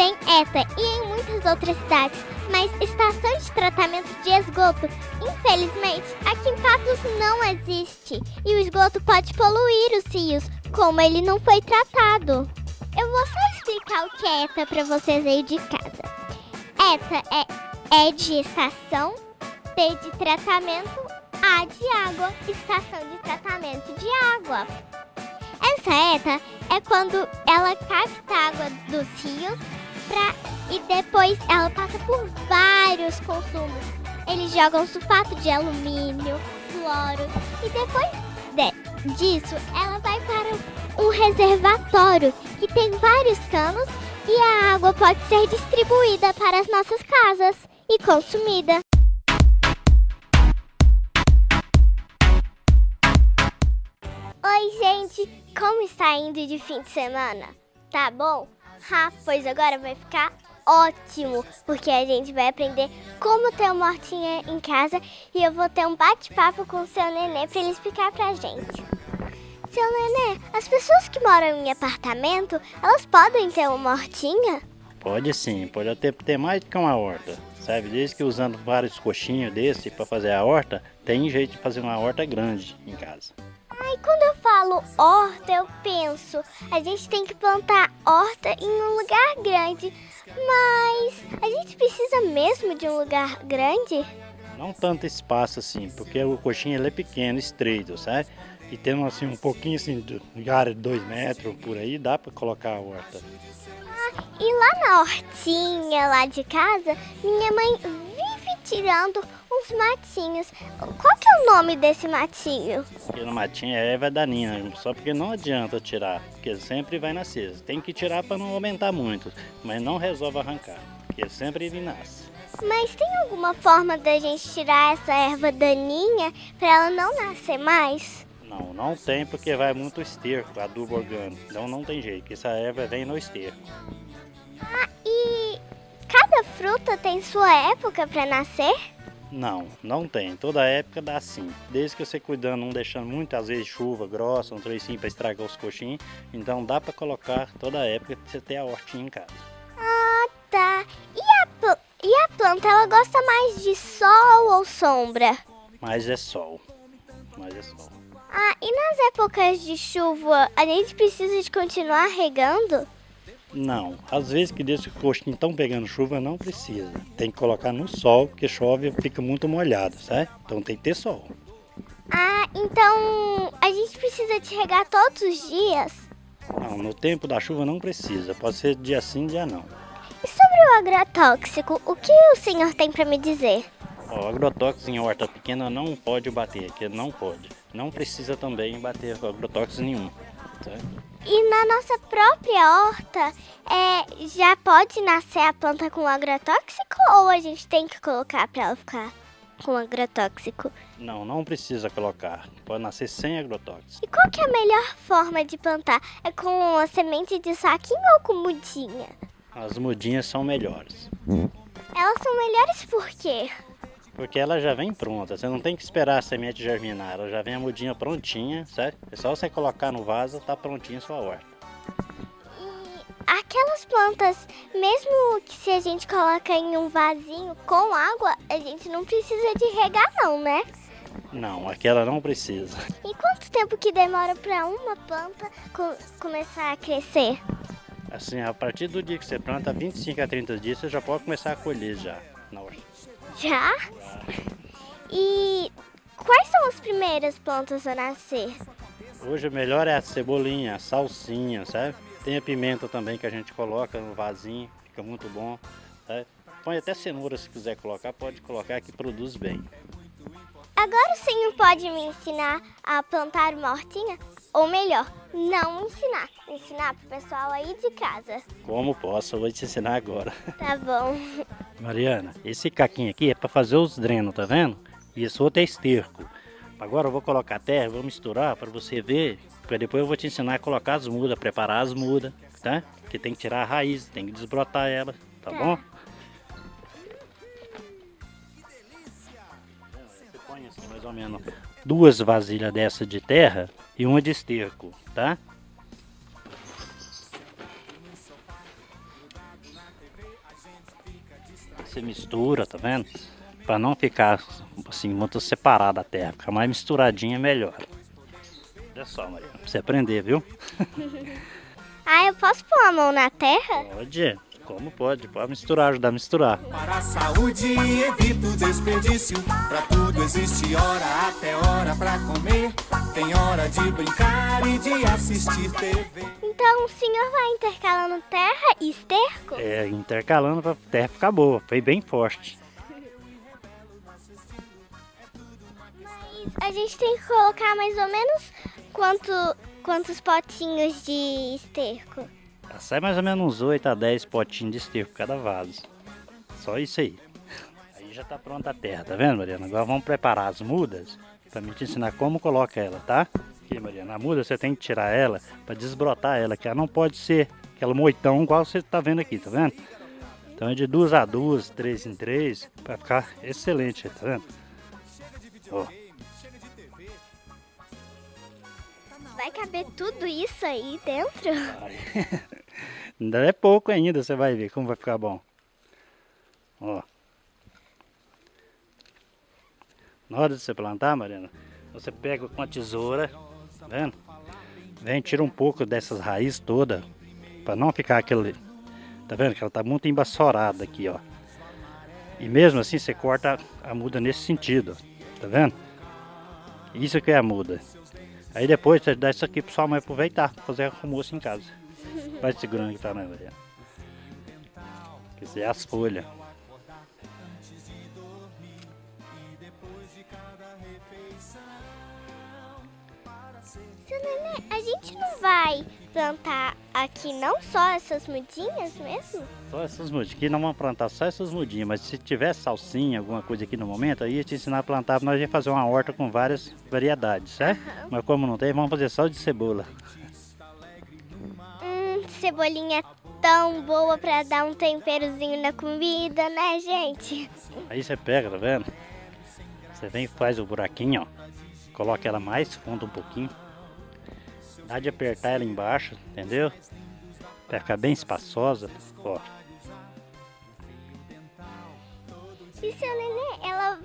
tem ETA e em muitas outras cidades, mas estação de tratamento de esgoto, infelizmente, aqui em Patos não existe. E o esgoto pode poluir os rios, como ele não foi tratado. Eu vou só explicar o que é ETA para vocês aí de casa. ETA é de estação, T de tratamento, A de água, estação de tratamento de água. Essa ETA é quando ela capta a água dos rios e depois ela passa por vários consumos. Eles jogam sulfato de alumínio, cloro e depois disso ela vai para um reservatório que tem vários canos e a água pode ser distribuída para as nossas casas e consumida. Oi, gente! Como está indo de fim de semana? Tá bom? Pois agora vai ficar ótimo, porque a gente vai aprender como ter uma hortinha em casa e eu vou ter um bate-papo com o seu Nenê para ele explicar pra gente. Seu Nenê, as pessoas que moram em apartamento, elas podem ter uma hortinha? Pode sim, pode até ter mais do que uma horta, sabe? Desde que usando vários coxinhos desse para fazer a horta, tem jeito de fazer uma horta grande em casa. E quando eu falo horta, eu penso, a gente tem que plantar horta em um lugar grande, mas a gente precisa mesmo de um lugar grande? Não tanto espaço assim, porque o coxinho ele é pequeno, estreito, sabe? E tendo assim um pouquinho assim de área de 2 metros por aí, dá para colocar a horta. E lá na hortinha, lá de casa, minha mãe vive tirando uns matinhos. Qual que é o nome desse matinho? Aquele matinho é erva daninha, só porque não adianta tirar, porque sempre vai nascer. Tem que tirar para não aumentar muito, mas não resolve arrancar, porque sempre ele nasce. Mas tem alguma forma da gente tirar essa erva daninha para ela não nascer mais? Não tem, porque vai muito esterco, adubo orgânico. Então não tem jeito, que essa erva vem no esterco. E cada fruta tem sua época para nascer? Não tem. Toda época dá sim. Desde que você cuidando, não deixando muitas vezes chuva grossa, um trecinho para estragar os coxinhos. Então dá para colocar toda época pra você ter a hortinha em casa. Tá. E a planta, ela gosta mais de sol ou sombra? Mas é sol. E nas épocas de chuva, a gente precisa de continuar regando? Não, às vezes que deixa os coxinhos estão pegando chuva, não precisa. Tem que colocar no sol, porque chove e fica muito molhado, sabe? Então tem que ter sol. Então a gente precisa de regar todos os dias? Não, no tempo da chuva não precisa. Pode ser dia sim, dia não. E sobre o agrotóxico, o que o senhor tem para me dizer? O agrotóxico em horta pequena não pode bater, que não pode. Não precisa também bater agrotóxico nenhum, sabe? E na nossa própria horta, já pode nascer a planta com agrotóxico ou a gente tem que colocar para ela ficar com agrotóxico? Não precisa colocar. Pode nascer sem agrotóxico. E qual que é a melhor forma de plantar? É com a semente de saquinho ou com mudinha? As mudinhas são melhores. Elas são melhores por quê? Porque ela já vem pronta, você não tem que esperar a semente germinar, ela já vem a mudinha prontinha, certo? É só você colocar no vaso, tá prontinha a sua horta. E aquelas plantas, mesmo que se a gente coloca em um vasinho com água, a gente não precisa de regar não, né? Não, aquela não precisa. E quanto tempo que demora para uma planta começar a crescer? Assim, a partir do dia que você planta, 25 a 30 dias, você já pode começar a colher já na horta. Já? E quais são as primeiras plantas a nascer? Hoje o melhor é a cebolinha, a salsinha, sabe? Tem a pimenta também que a gente coloca no vasinho, fica muito bom, sabe? Põe até cenoura se quiser colocar, pode colocar que produz bem. Agora o senhor pode me ensinar a plantar uma hortinha? Ou melhor, não ensinar pro pessoal aí de casa. Como posso, eu vou te ensinar agora. Tá bom. Mariana, esse caquinho aqui é para fazer os drenos, tá vendo? E esse outro é esterco. Agora eu vou colocar terra, vou misturar para você ver, para depois eu vou te ensinar a colocar as mudas, preparar as mudas, tá? Porque tem que tirar a raiz, tem que desbrotar ela, tá bom? Você põe assim mais ou menos 2 vasilhas dessa de terra e uma de esterco, tá? você mistura, tá vendo? Para não ficar assim muito separada a terra, ficar mais misturadinha é melhor. Olha só, Mariana, pra você aprender, viu? Ah, eu posso pôr a mão na terra? Pode, como pode misturar, ajudar a misturar. Para a saúde evita o desperdício. Pra tudo existe hora, até hora pra comer. Tem hora de brincar e de assistir TV. Então o senhor vai intercalando terra e esterco? É, intercalando pra terra ficar boa, foi bem forte. Mas a gente tem que colocar mais ou menos quantos potinhos de esterco? Sai mais ou menos uns 8 a 10 potinhos de esterco cada vaso. Só isso aí. Aí já tá pronta a terra, tá vendo, Mariana? Agora vamos preparar as mudas pra mim te ensinar como coloca ela, tá? Aqui, Mariana, a muda você tem que tirar ela pra desbrotar ela, que ela não pode ser aquela moitão igual você tá vendo aqui, tá vendo? Então é de 2 a 2, 3 em 3, pra ficar excelente, tá vendo? Ó. Vai caber tudo isso aí dentro? Ainda é pouco ainda, você vai ver como vai ficar bom. Ó. Na hora de você plantar, Mariana, você pega com a tesoura, tá vendo? Vem, tira um pouco dessas raízes todas, para não ficar aquele... Tá vendo que ela tá muito embaçorada aqui, ó. E mesmo assim você corta a muda nesse sentido, ó. Tá vendo? Isso que é a muda. Aí depois você dá isso aqui pro sua mãe aproveitar, fazer almoço em casa. Vai segurando que tá, né, Mariana? Isso é as folhas. Seu Nenê, a gente não vai plantar aqui não só essas mudinhas mesmo? Só essas mudinhas. Aqui não vamos plantar só essas mudinhas, mas se tiver salsinha, alguma coisa aqui no momento, aí ia te ensinar a plantar, nós ia fazer uma horta com várias variedades, certo? Uhum. Mas como não tem, vamos fazer só de cebola. Cebolinha é tão boa pra dar um temperozinho na comida, né, gente? Aí você pega, tá vendo? Você vem e faz o buraquinho, ó. Coloca ela mais fundo um pouquinho. Dá de apertar ela embaixo, entendeu? Pra ficar bem espaçosa, ó. E seu Nenê,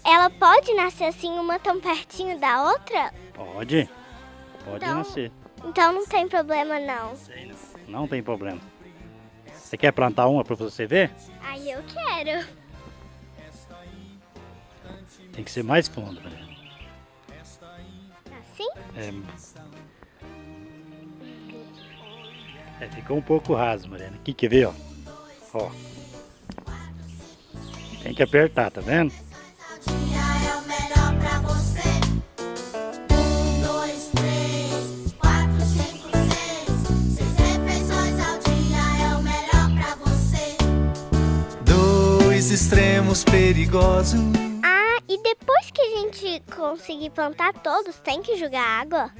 ela pode nascer assim, uma tão pertinho da outra? Pode Então- nascer. Então não tem problema não. Não tem problema. Você quer plantar uma pra você ver? Aí eu quero. Tem que ser mais fundo, né? Assim? Ficou um pouco raso, Mariana. Aqui, quer ver, ó? Ó. Tem que apertar, tá vendo? É o melhor pra você. 1, 2, 3, 4, 5, 6. 6 refeições ao dia é o melhor pra você. Dois extremos perigosos. Ah, e depois que a gente conseguir plantar todos, tem que jogar água?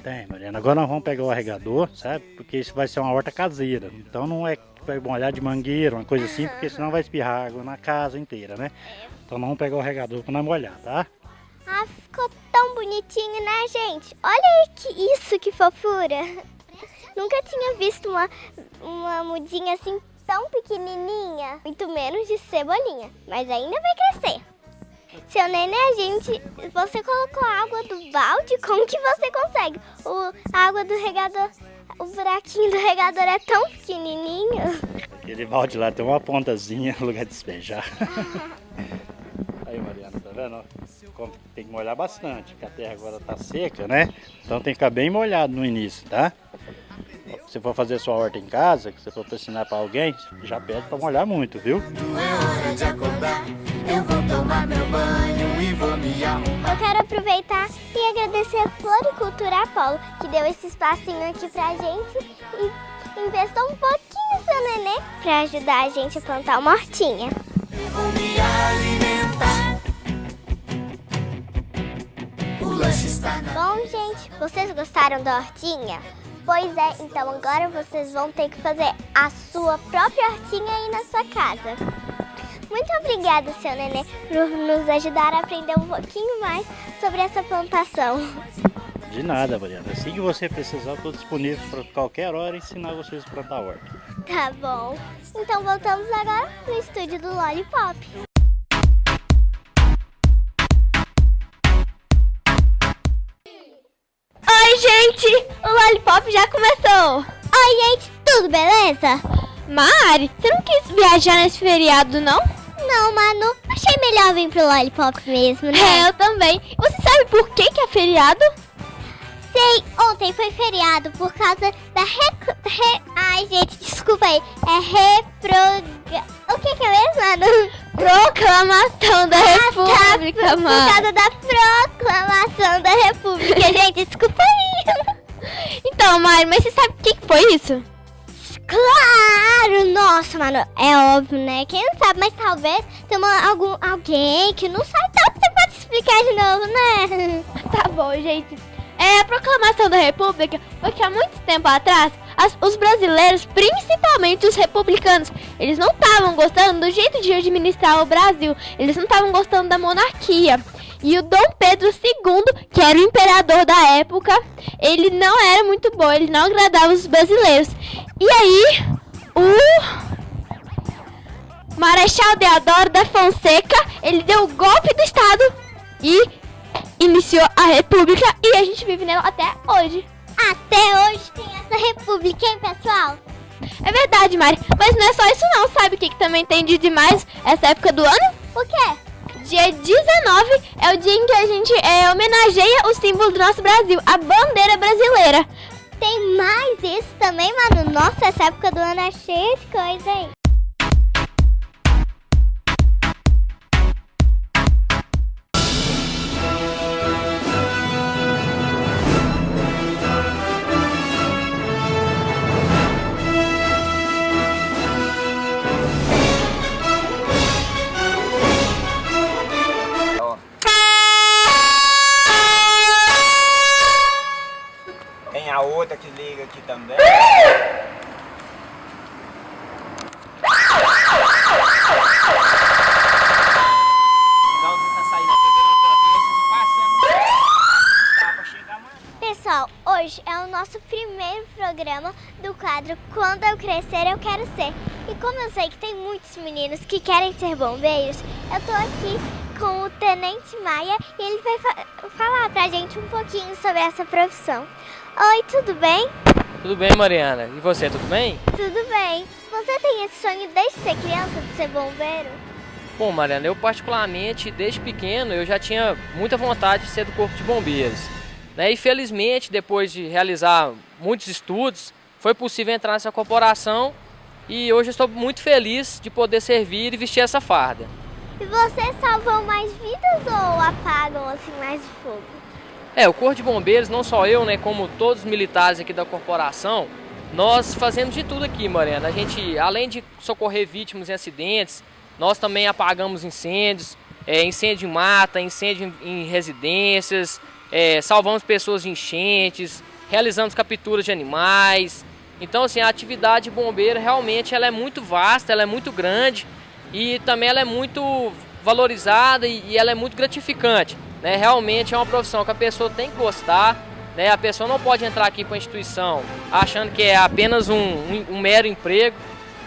Tem, Mariana. Agora nós vamos pegar o regador, sabe? Porque isso vai ser uma horta caseira. Então não é que vai molhar de mangueira, uma coisa assim, porque senão vai espirrar água na casa inteira, né? Então nós vamos pegar o regador para nós molhar, tá? Ah, ficou tão bonitinho, né, gente? Olha aí que fofura. Nunca tinha visto uma mudinha assim tão pequenininha. Muito menos de cebolinha, mas ainda vai crescer. Seu Nenê, você colocou a água do balde? Como que você consegue? A água do regador, o buraquinho do regador é tão pequenininho. Aquele balde lá tem uma pontazinha no lugar de despejar. Aí, Mariana, tá vendo? Como tem que molhar bastante, porque a terra agora tá seca, né? Então tem que ficar bem molhado no início, tá? Se for fazer sua horta em casa, que você for ensinar para alguém, já pede para molhar muito, viu? É hora de acordar. Eu vou tomar meu banho e vou me arrumar. Eu quero aproveitar e agradecer a Floricultura Apolo, que deu esse espacinho aqui pra gente e investiu um pouquinho seu Nenê pra ajudar a gente a plantar uma hortinha. Vou me alimentar. O lanche está na... Bom, gente, vocês gostaram da hortinha? Pois é, então agora vocês vão ter que fazer a sua própria hortinha aí na sua casa. Muito obrigada, seu Nenê, por nos ajudar a aprender um pouquinho mais sobre essa plantação. De nada, Mariana. Assim que você precisar, eu estou disponível para qualquer hora ensinar vocês a plantar horta. Tá bom. Então voltamos agora no estúdio do Lollipop. Oi, gente! O Lollipop já começou! Oi, gente! Tudo beleza? Mari, você não quis viajar nesse feriado, não? Não, Manu. Achei melhor vir pro Lollipop mesmo, né? Eu também. Você sabe por que é feriado? Sei, ontem foi feriado por causa da Ai, gente, desculpa aí. O que é mesmo, Manu? Proclamação da República, Por Mari. causa da proclamação da República, gente, desculpa aí. Então, Mari, mas você sabe o que foi isso? Claro! Nossa, mano, é óbvio, né? Quem não sabe, mas talvez tenha alguém que não sabe, então você pode explicar de novo, né? Tá bom, gente. A proclamação da República foi que há muito tempo atrás, os brasileiros, principalmente os republicanos, eles não estavam gostando do jeito de administrar o Brasil. Eles não estavam gostando da monarquia. E o Dom Pedro II, que era o imperador da época, ele não era muito bom, ele não agradava os brasileiros. E aí, o Marechal Deodoro da Fonseca, ele deu o golpe do Estado e iniciou a República, e a gente vive nela até hoje. Até hoje tem essa república, hein, pessoal? É verdade, Mari, mas não é só isso não. Sabe o que também tem de demais essa época do ano? O quê? Dia 19 é o dia em que a gente homenageia o símbolo do nosso Brasil, a bandeira brasileira. Tem mais isso também, mano? Nossa, essa época do ano é cheia de coisa, hein? Tem a outra que liga aqui também. Pessoal, hoje é o nosso primeiro programa do quadro Quando Eu Crescer Eu Quero Ser. E como eu sei que tem muitos meninos que querem ser bombeiros, eu tô aqui com o Tenente Maia e ele vai falar pra gente um pouquinho sobre essa profissão. Oi, tudo bem? Tudo bem, Mariana. E você, tudo bem? Tudo bem. Você tem esse sonho desde ser criança de ser bombeiro? Bom, Mariana, eu particularmente, desde pequeno, eu já tinha muita vontade de ser do Corpo de Bombeiros. E felizmente, depois de realizar muitos estudos, foi possível entrar nessa corporação e hoje eu estou muito feliz de poder servir e vestir essa farda. E vocês salvam mais vidas ou apagam assim mais de fogo? O Corpo de Bombeiros, não só eu, como todos os militares aqui da corporação, nós fazemos de tudo aqui, Mariana. A gente, além de socorrer vítimas em acidentes, nós também apagamos incêndios, incêndio em mata, incêndio em residências, salvamos pessoas de enchentes, realizamos capturas de animais. Então, assim, a atividade bombeira realmente ela é muito vasta, ela é muito grande e também ela é muito valorizada e ela é muito gratificante. Realmente é uma profissão que a pessoa tem que gostar, a pessoa não pode entrar aqui para a instituição achando que é apenas um mero emprego,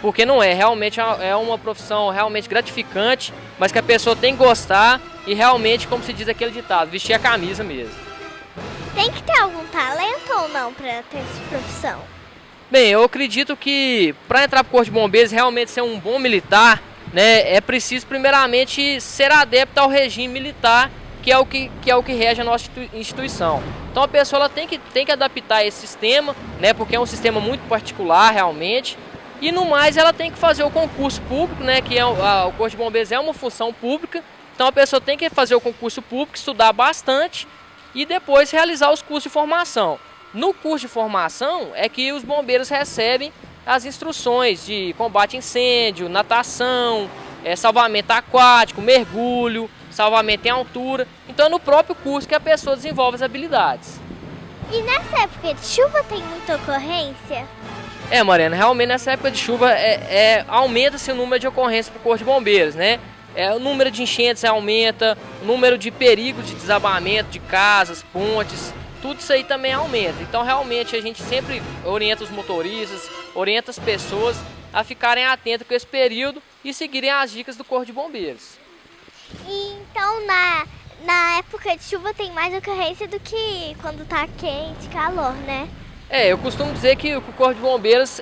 porque não é, realmente é uma profissão realmente gratificante, mas que a pessoa tem que gostar e realmente, como se diz aquele ditado, vestir a camisa mesmo. Tem que ter algum talento ou não para ter essa profissão? Bem, eu acredito que para entrar para o Corpo de Bombeiros realmente ser um bom militar, é preciso primeiramente ser adepto ao regime militar, que é o que rege a nossa instituição. Então a pessoa ela tem que adaptar esse sistema, porque é um sistema muito particular realmente. E no mais ela tem que fazer o concurso público, que o Corpo de Bombeiros é uma função pública. Então a pessoa tem que fazer o concurso público, estudar bastante e depois realizar os cursos de formação. No curso de formação é que os bombeiros recebem as instruções de combate a incêndio, natação, salvamento aquático, mergulho, salvamento em altura. Então é no próprio curso que a pessoa desenvolve as habilidades. E nessa época de chuva tem muita ocorrência? Mariana, realmente nessa época de chuva aumenta-se o número de ocorrências para o Corpo de Bombeiros, o número de enchentes aumenta, o número de perigos de desabamento de casas, pontes. tudo isso aí também aumenta. Então realmente a gente sempre orienta os motoristas, orienta as pessoas a ficarem atentas com esse período e seguirem as dicas do Corpo de Bombeiros. E então na época de chuva tem mais ocorrência do que quando tá quente, calor, né? Eu costumo dizer que o Corpo de Bombeiros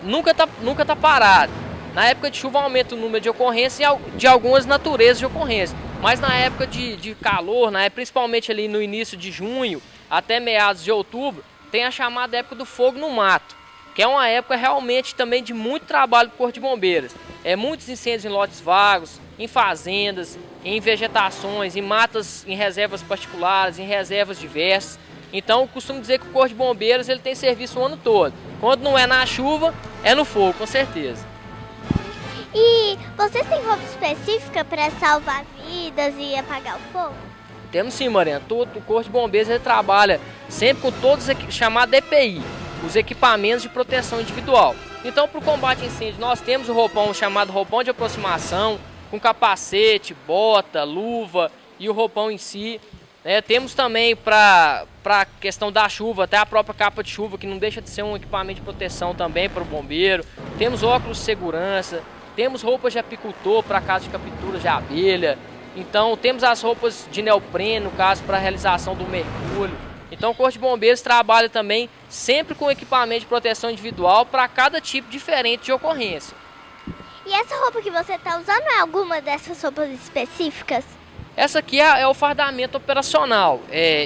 nunca tá parado. Na época de chuva aumenta o número de ocorrências de algumas naturezas de ocorrência. Mas na época de calor, principalmente ali no início de junho até meados de outubro, tem a chamada época do fogo no mato, que é uma época realmente também de muito trabalho para o Corpo de Bombeiros. Muitos incêndios em lotes vagos, em fazendas, em vegetações, em matas, em reservas particulares, em reservas diversas. Então eu costumo dizer que o Corpo de Bombeiros ele tem serviço o ano todo. Quando não é na chuva, é no fogo, com certeza. E vocês têm roupa específica para salvar vidas e apagar o fogo? Temos sim, Mariana. O Corpo de Bombeiros ele trabalha sempre com todos os chamados EPI, os equipamentos de proteção individual. Então, para o combate a incêndio, nós temos o roupão chamado roupão de aproximação, com capacete, bota, luva e o roupão em si. Temos também para a questão da chuva, até a própria capa de chuva, que não deixa de ser um equipamento de proteção também para o bombeiro. Temos óculos de segurança, temos roupas de apicultor para caso de captura de abelha. Então temos as roupas de neoprene, no caso, para a realização do mergulho. Então o Corpo de Bombeiros trabalha também sempre com equipamento de proteção individual para cada tipo diferente de ocorrência. E essa roupa que você está usando é alguma dessas roupas específicas? Essa aqui é o fardamento operacional.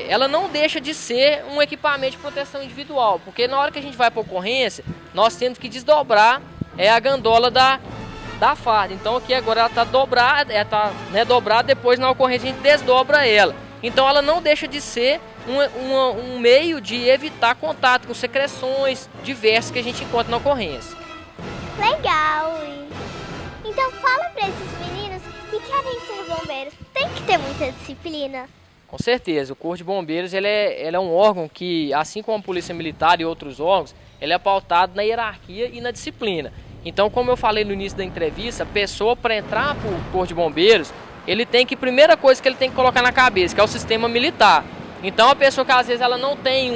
Ela não deixa de ser um equipamento de proteção individual, porque na hora que a gente vai para a ocorrência, nós temos que desdobrar a gandola da farda. Então aqui agora ela está dobrada, dobrada, depois na ocorrência a gente desdobra ela. Então ela não deixa de ser um meio de evitar contato com secreções diversas que a gente encontra na ocorrência. Legal! Então fala para esses meninos que querem ser bombeiros, tem que ter muita disciplina. Com certeza, o Corpo de Bombeiros ele é um órgão que, assim como a Polícia Militar e outros órgãos, ele é pautado na hierarquia e na disciplina. Então, como eu falei no início da entrevista, a pessoa para entrar para o Corpo de Bombeiros, primeira coisa que ele tem que colocar na cabeça, que é o sistema militar. Então, a pessoa que às vezes ela não tem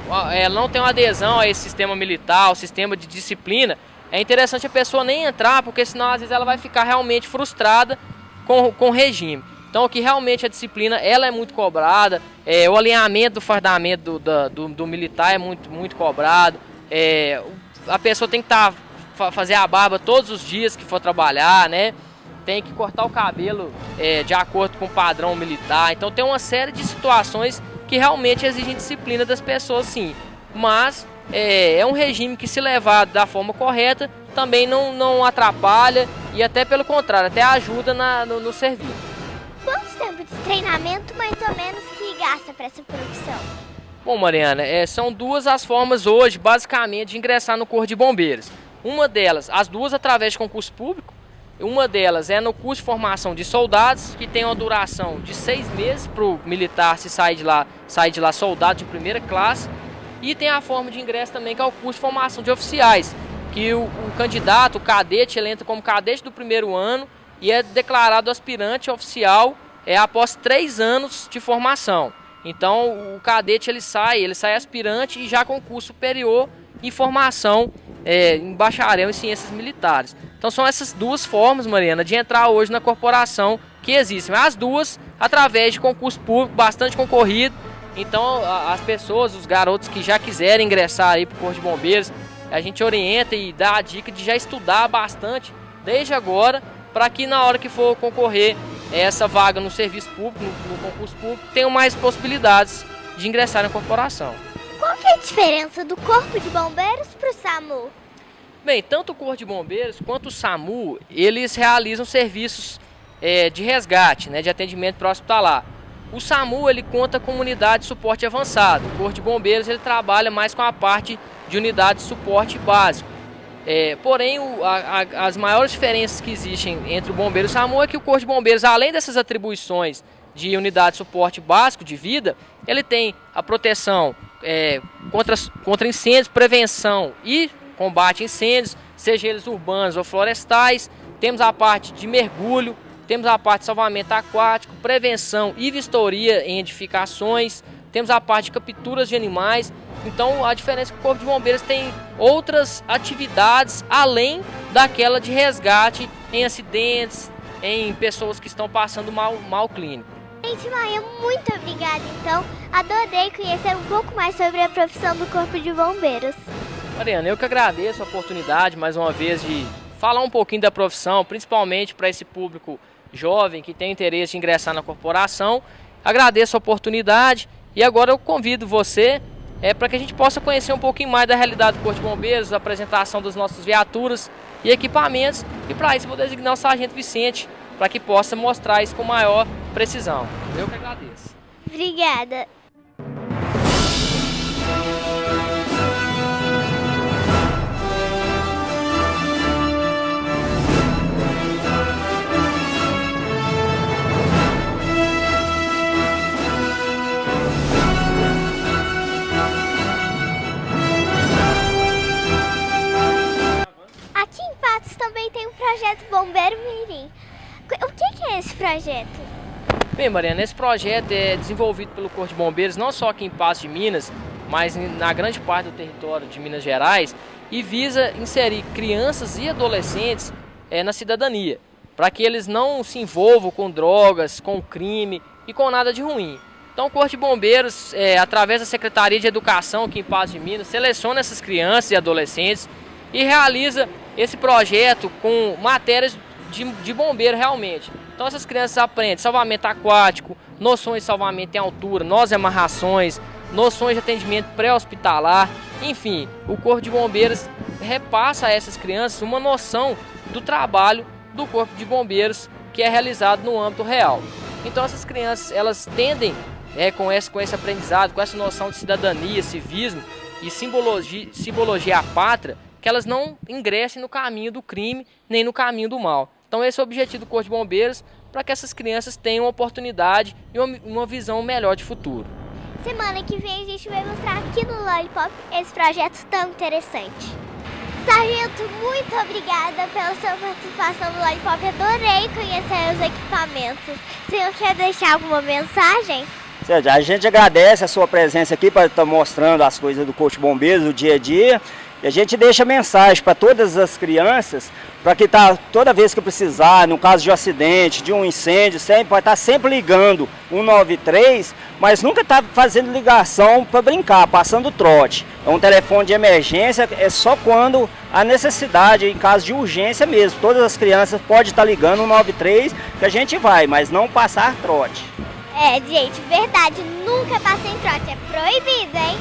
uma adesão a esse sistema militar, ao sistema de disciplina, é interessante a pessoa nem entrar, porque senão às vezes ela vai ficar realmente frustrada com o regime. Então aqui realmente a disciplina ela é muito cobrada, o alinhamento do fardamento do militar é muito cobrado, a pessoa tem que fazer a barba todos os dias que for trabalhar, né? Tem que cortar o cabelo de acordo com o padrão militar. Então tem uma série de situações que realmente exigem disciplina das pessoas, sim. Mas é um regime que, se levado da forma correta, também não atrapalha e até pelo contrário, até ajuda no serviço. Quanto tempo de treinamento mais ou menos se gasta para essa profissão? Bom, Mariana, são duas as formas hoje, basicamente, de ingressar no Corpo de Bombeiros. Uma delas, as duas através de concurso público. Uma delas é no curso de formação de soldados, que tem uma duração de 6 meses para o militar se sair de lá soldado de primeira classe. E tem a forma de ingresso também, que é o curso de formação de oficiais, que o candidato, o cadete, ele entra como cadete do primeiro ano e é declarado aspirante oficial após 3 anos de formação. Então o cadete ele sai aspirante e já com curso superior em formação em bacharel em ciências militares. Então são essas duas formas, Mariana, de entrar hoje na corporação que existem. As duas através de concurso público bastante concorrido. Então as pessoas, os garotos que já quiserem ingressar aí para o Corpo de Bombeiros, a gente orienta e dá a dica de já estudar bastante desde agora, para que na hora que for concorrer essa vaga no serviço público, no concurso público, tenham mais possibilidades de ingressar na corporação. Qual que é a diferença do Corpo de Bombeiros para o SAMU? Bem, tanto o Corpo de Bombeiros quanto o SAMU, eles realizam serviços de resgate, né, de atendimento pré-hospitalar. O SAMU ele conta com unidade de suporte avançado. O Corpo de Bombeiros ele trabalha mais com a parte de unidade de suporte básico. Porém, as maiores diferenças que existem entre o Bombeiro e o SAMU é que o Corpo de Bombeiros, além dessas atribuições de unidade de suporte básico de vida, ele tem a proteção contra incêndios, prevenção e combate a incêndios, seja eles urbanos ou florestais. Temos a parte de mergulho, temos a parte de salvamento aquático, prevenção e vistoria em edificações. temos a parte de capturas de animais. Então a diferença é que o Corpo de Bombeiros tem outras atividades além daquela de resgate em acidentes, em pessoas que estão passando mal clínico. Gente, Maia, muito obrigada, então. Adorei conhecer um pouco mais sobre a profissão do Corpo de Bombeiros. Mariana, eu que agradeço a oportunidade, mais uma vez, de falar um pouquinho da profissão, principalmente para esse público jovem que tem interesse em ingressar na corporação. Agradeço a oportunidade e agora eu convido você para que a gente possa conhecer um pouquinho mais da realidade do Corpo de Bombeiros, a apresentação das nossas viaturas e equipamentos. E para isso eu vou designar o Sargento Vicente, para que possa mostrar isso com maior precisão. Eu que agradeço. Obrigada. Aqui em Patos também tem um projeto Bombeiro Mirim. O que é esse projeto? Bem, Mariana, esse projeto é desenvolvido pelo Corpo de Bombeiros não só aqui em Patos de Minas, mas na grande parte do território de Minas Gerais, e visa inserir crianças e adolescentes na cidadania, para que eles não se envolvam com drogas, com crime e com nada de ruim. Então o Corpo de Bombeiros, através da Secretaria de Educação aqui em Patos de Minas, seleciona essas crianças e adolescentes e realiza esse projeto com matérias de bombeiro realmente. Então essas crianças aprendem salvamento aquático, noções de salvamento em altura, nós amarrações, noções de atendimento pré-hospitalar, enfim, o Corpo de Bombeiros repassa a essas crianças uma noção do trabalho do Corpo de Bombeiros que é realizado no âmbito real. Então essas crianças, elas tendem com esse aprendizado, com essa noção de cidadania, civismo e simbologia à pátria, que elas não ingressem no caminho do crime nem no caminho do mal. Então esse é o objetivo do Corpo de Bombeiros, para que essas crianças tenham uma oportunidade e uma visão melhor de futuro. Semana que vem a gente vai mostrar aqui no Lollipop esse projeto tão interessante. Sargento, muito obrigada pela sua participação no Lollipop. Adorei conhecer os equipamentos. O senhor quer deixar alguma mensagem? A gente agradece a sua presença aqui para estar mostrando as coisas do Corpo de Bombeiros do dia a dia. E a gente deixa mensagem para todas as crianças, para que toda vez que precisar, no caso de um acidente, de um incêndio, vai estar sempre ligando 193, mas nunca está fazendo ligação para brincar, passando trote. É um telefone de emergência, é só quando há necessidade, em caso de urgência mesmo. Todas as crianças podem estar ligando 193, que a gente vai, mas não passar trote. Gente, verdade, nunca passei em trote, é proibido, hein?